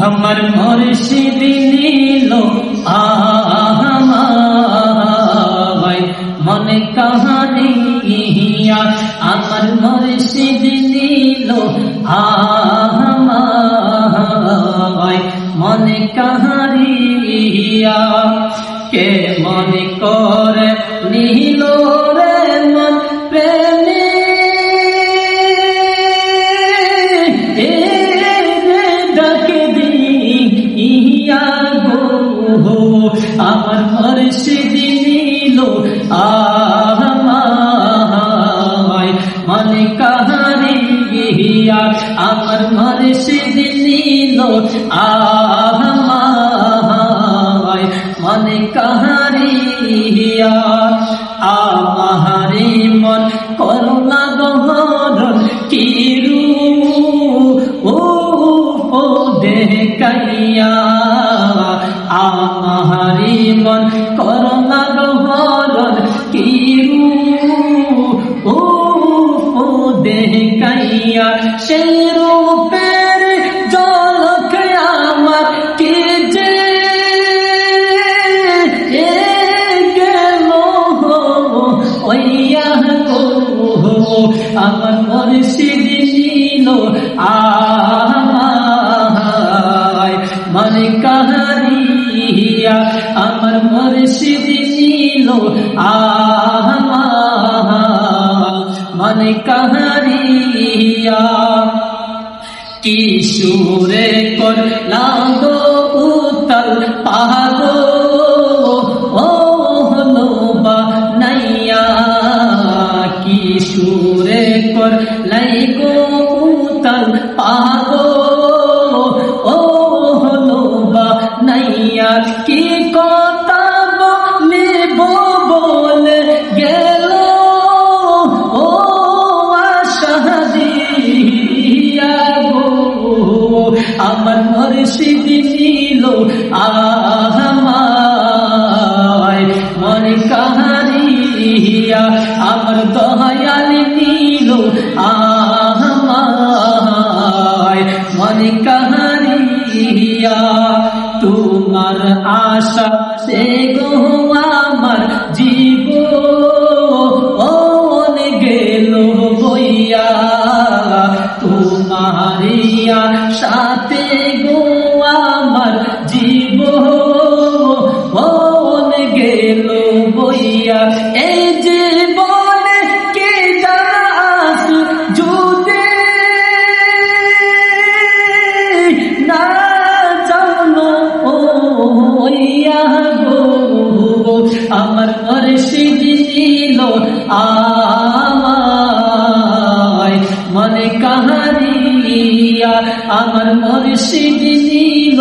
আমার মুর্শিদ নিল আমায় মনে কাহারিয়া, আমার মুর্শিদ নিল আমায় মনে কাহারিয়া। কে মনে করে নিল রে মন প্রেমে, ডাকে দিয়া গো আমার মুর্শিদ নিল আমায় মনে কাহারিয়া, আমার মুর্শিদ নিল আমায় মনে কাহারিয়া। আমারি মন করুণা গহরণ কিরু ও দেখাইয়া, আমারি মন করুণা গহরণ কিরু ও দেখাইয়া। সেই রূপের ঝলক আমার কে যে গেল ওইয়া গো, আমার মুর্শিদ নিল আমায় মনে কাহারিয়া, আমার মুর্শিদ নিল আমায় মনে কাহারিয়া। কি সুরে করলা গো উতাল পাগো ও হলো বা নাইয়া, কি সুরে করলাই গো উতাল পাগো ও হলো বা নাইয়া। কি কথা বলিব বলে গেল ও আশা দিয়া গো, আমার মুর্শিদ নিল আমায় মনে কাহারিয়া, আমার দয়াল নিল আমায় মনে কাহারিয়া। তোমার আশা সে গো আমার জীবন গেল বইয়া, তোমারিয়া সাথে গো আমার জীবন গেল বইয়া। এই জীবনে কে জানাস যদি না জানো ওইয়া গো, আমার মুর্শিদ নিল আমায় মনে কাহারিয়া, আমার মুর্শিদ নিল